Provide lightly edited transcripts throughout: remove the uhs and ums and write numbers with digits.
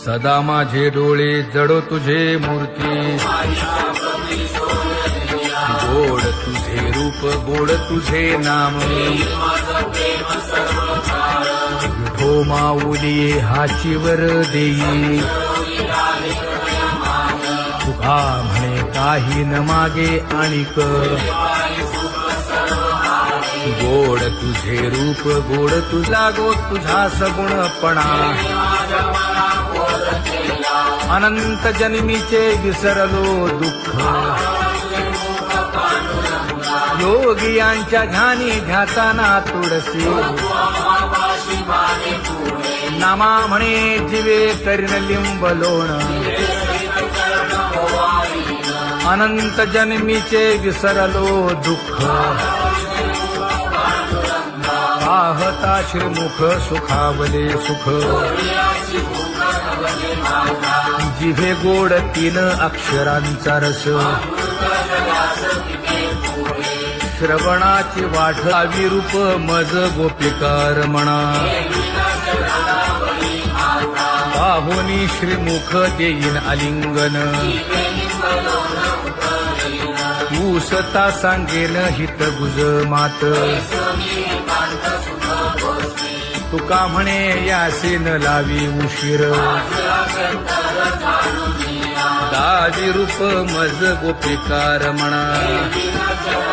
सदा माझे डोळे जडो तुझे मूर्ती, गोड तुझे रूप गोड तुझे नाम, विठो माऊली हाचीवर देई, तुका म्हणे काही न मागे आणिक, गोड तुझे रूप गोड तुझा गो तुझा सगुणपणा, अनंत जन्मीचे विसरलो दुःख, योगियांच्या ध्यानी ध्याताना तुळसी, नामा म्हणे जीवे करीन लिंब लोण, अनंत जन्मीचे विसरलो दुःख, पाहता श्रीमुख सुखावले सुख, जिभे गोड 3 अक्षरांचा रस, श्रवणाची वाट विरूप मज गोपिकार म्हणा, पाहुनी श्रीमुख देईन आलिंगन, ऊसता सांगेन हित गुज मात, तुका म्हणे यासीन लावी उशीर, दाजी रूप मज गोपिकार म्हणा,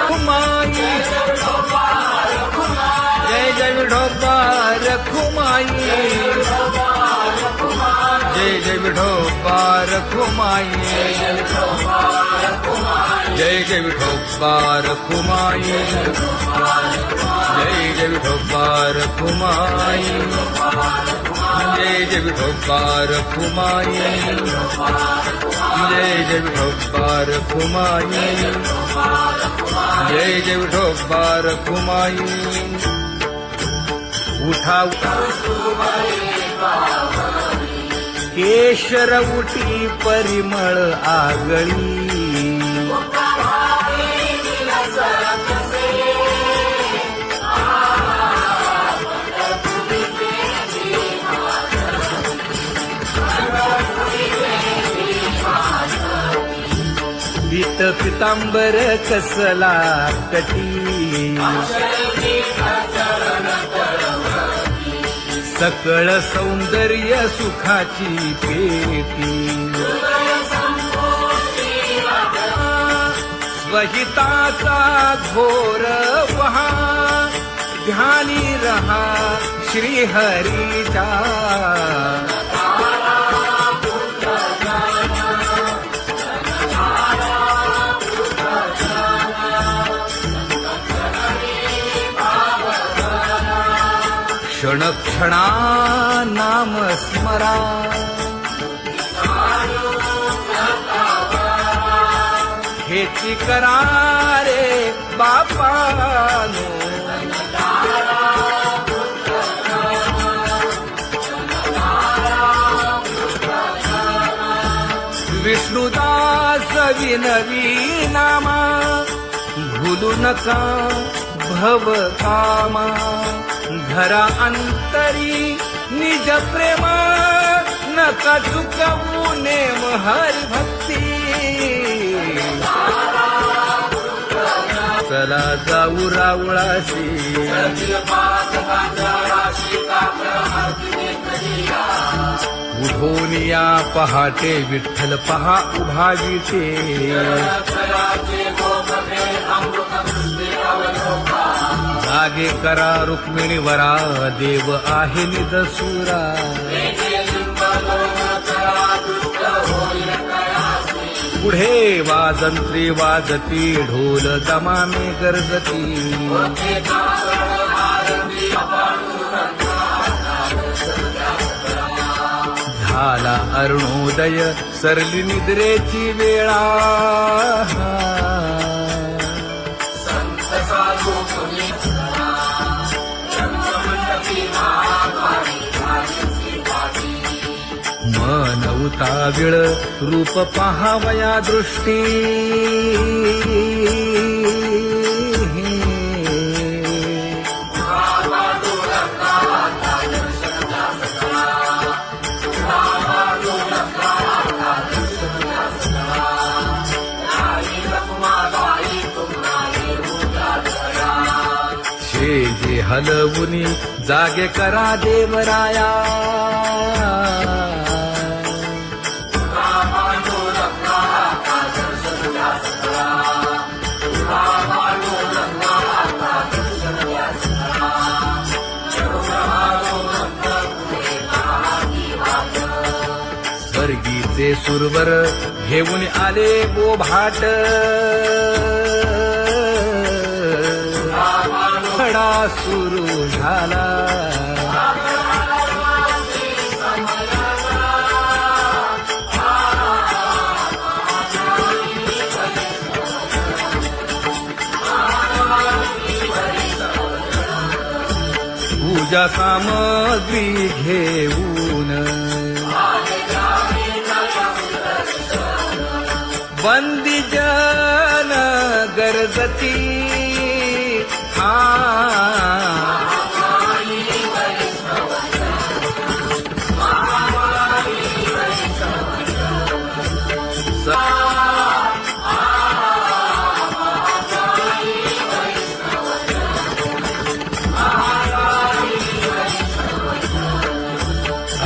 खुमाई जय जय विठोबा रखुमाई, जय जय विठोबा रखुमाई, जय जय विठोबा रखुमाई, जय जय विठोबा रखुमाई, जय जय विठोबा रखुमाई, जय जय विठोबा रखुमाई, जय जय विठोबा रखुमाई. उठा केशर उठी परिमळ आगळी, पीत पितांबर कसला कटी, सकळ सौंदर्य सुखाची पेटी, स्वहिताचा घोर वहा, ध्यानी रहा श्रीहरीचा, क्षण क्षणा नाम स्मरा, हेची करा रे बापानो, विष्णुदास विनवी नामा, भूलू नका भव कामा, धरा अंतरी निज प्रेम, नका चुकवू नेम हरी भक्ती, चला जाऊ रावळाशी, उठोनिया पहाटे विठ्ठल पहा उभा विटे, जागे करा रुक्मिणी वरा, देव आहे निदसुरा, पुढे वाजंत्री वाजती ढोल दमामे गरजती, झाला अरुणोदय सरली निद्रेची वेळा, मन उताविळ रूप पहावया दृष्टी, हलवुनी जागे करा देवराया. स्वर्गीचे सुरवर घेऊन आले बोभाट. खडा सुरू झाला. पूजा सामग्री घेऊन बंदी जन गरजती.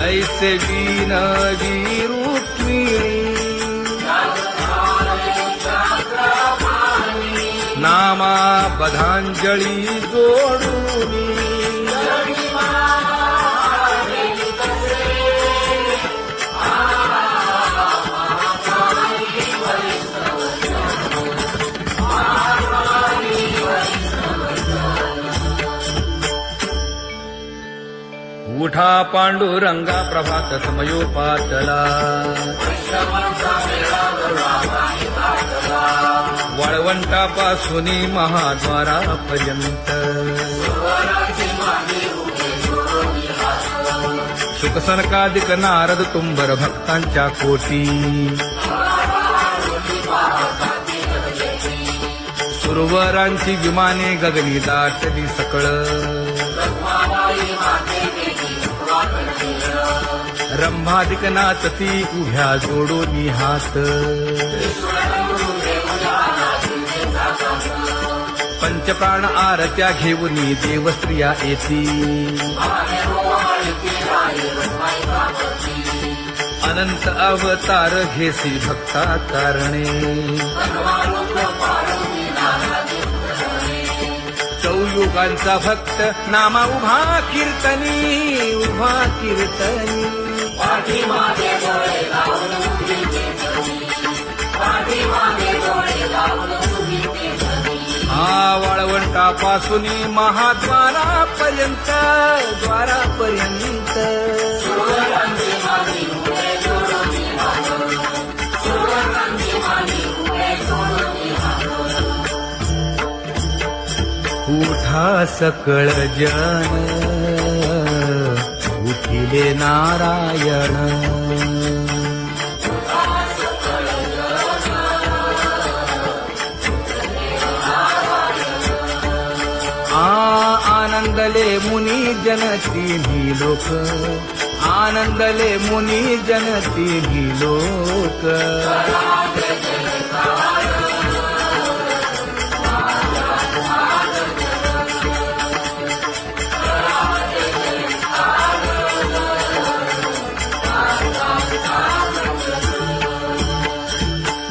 ऐसे विनवी रुक्मिणी नामा बधांजळी जोडूनी. उठा पांडुरंगा प्रभात समयोपातला. वाळवंटापासून महाद्वारापर्यंत शुकसनकादिक नारद तुंबर भक्तांच्या कोटी. सुरवरांची विमाने गगनी दाटली सकळ. रंभादिक नाचती उभ्या जोडोनी हात. पंचप्राण आरत्या घेऊनी देवस्त्रिया येती. अनंत अवतार घेसी भक्ता कारणे. चौयुगांचा भक्त नामा उभा कीर्तनी. उभा कीर्तनी. वाळवंटापासून महाद्वारापर्यंत. द्वारापर्यंत उठा सकळ जन उठिले नारायण. आनंदले मुनी जन तिन्ही लोक. आनंदले मुनी जन तिन्ही लोक.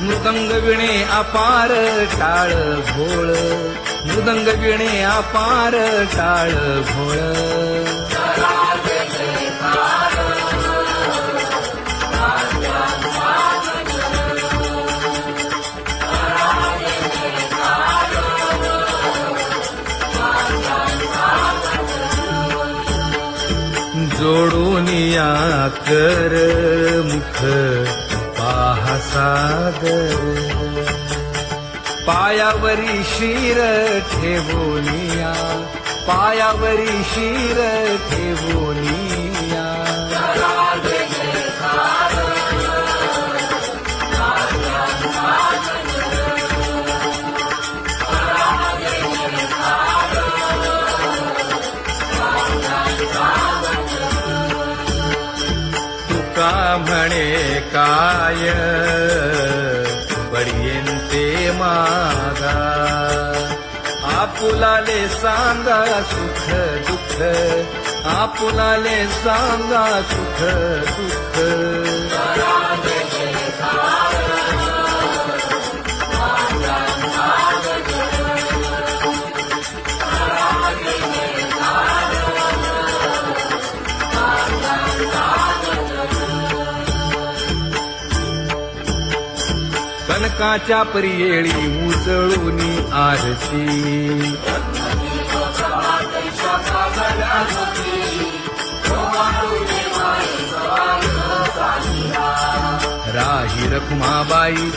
मृदंग विणे अपार टाळ भोळ. मृदंग विणे अपार टाळ भोळ. जोडूनिया कर मुख पाहा सागर. पायावरी शिर ठेवोनिया. पायावरी शिर ठेवोनिया. तुका म्हणे काय पडियेंते मागा. आप आपुलाले सांगा सुख दुःख, आपुलाले सांगा सुख दुःख. कनकाच्या परियेळी उजळूनी आरती, राही रखुमाबाई